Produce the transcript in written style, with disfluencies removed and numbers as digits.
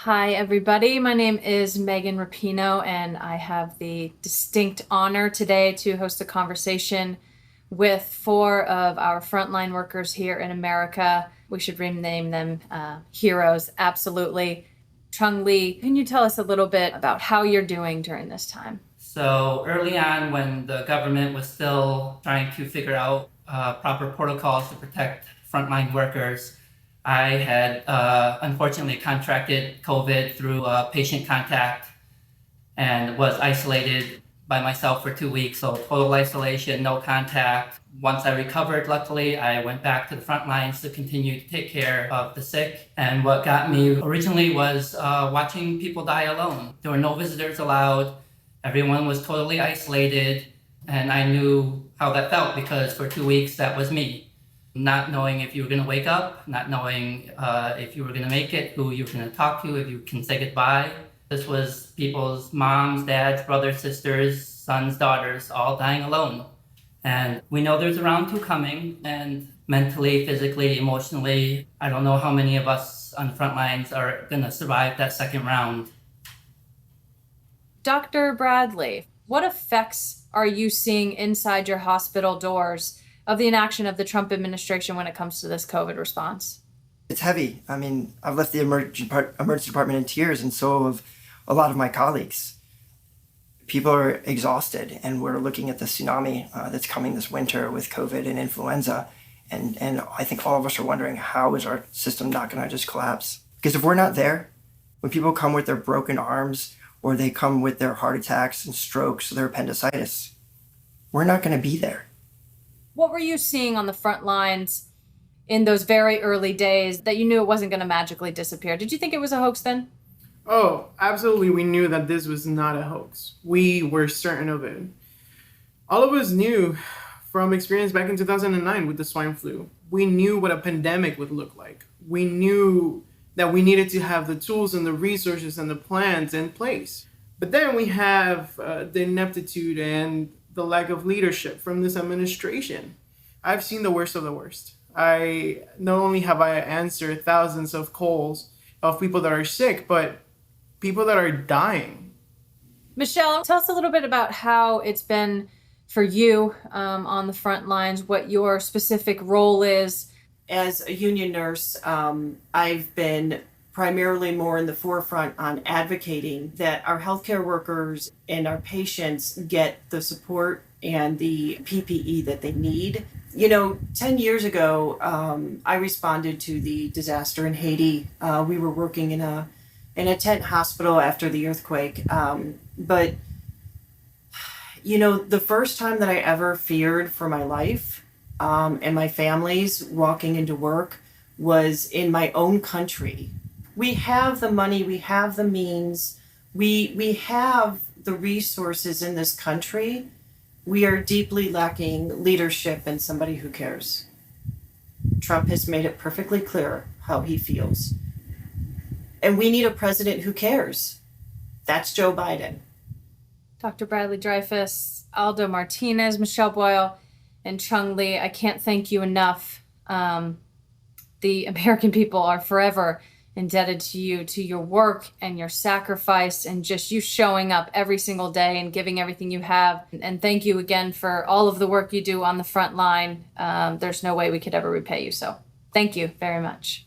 Hi, everybody. My name is Megan Rapinoe, and I have the distinct honor today to host a conversation with four of our frontline workers here in America. We should rename them heroes, absolutely. Chung Lee, can you tell us a little bit about how you're doing during this time? So early on, when the government was still trying to figure out proper protocols to protect frontline workers, I had unfortunately contracted COVID through patient contact and was isolated by myself for 2 weeks. So total isolation, no contact. Once I recovered, luckily, I went back to the front lines to continue to take care of the sick. And what got me originally was watching people die alone. There were no visitors allowed. Everyone was totally isolated. And I knew how that felt because for 2 weeks, that was me. Not knowing if you were going to wake up, not knowing if you were going to make it, who you were going to talk to, if you can say goodbye. This was people's moms, dads, brothers, sisters, sons, daughters, all dying alone. And we know there's a round two coming, and mentally, physically, emotionally, I don't know how many of us on the front lines are going to survive that second round. Dr. Bradley, what effects are you seeing inside your hospital doors of the inaction of the Trump administration when it comes to this COVID response? It's heavy. I mean, I've left the emergency department in tears, and so have a lot of my colleagues. People are exhausted, and we're looking at the tsunami that's coming this winter with COVID and influenza. And I think all of us are wondering, how is our system not going to just collapse? Because if we're not there, when people come with their broken arms, or they come with their heart attacks and strokes or their appendicitis, we're not going to be there. What were you seeing on the front lines in those very early days that you knew it wasn't going to magically disappear? Did you think it was a hoax then? Oh, absolutely. We knew that this was not a hoax. We were certain of it. All of us knew from experience back in 2009 with the swine flu. We knew what a pandemic would look like. We knew that we needed to have the tools and the resources and the plans in place. But then we have the ineptitude and the lack of leadership from this administration. I've seen the worst of the worst. Not only have I answered thousands of calls of people that are sick, but people that are dying. Michelle, tell us a little bit about how it's been for you on the front lines, what your specific role is. As a union nurse, I've been primarily more in the forefront on advocating that our healthcare workers and our patients get the support and the PPE that they need. 10 years ago, I responded to the disaster in Haiti. We were working in a tent hospital after the earthquake. But the first time that I ever feared for my life and my family's walking into work was in my own country. We have the money, we have the means, we have the resources in this country. We are deeply lacking leadership and somebody who cares. Trump has made it perfectly clear how he feels. And we need a president who cares. That's Joe Biden. Dr. Bradley Dreyfus, Aldo Martinez, Michelle Boyle, and Chung Lee, I can't thank you enough. The American people are forever indebted to you, to your work and your sacrifice and just you showing up every single day and giving everything you have. And thank you again for all of the work you do on the front line. There's no way we could ever repay you. So thank you very much.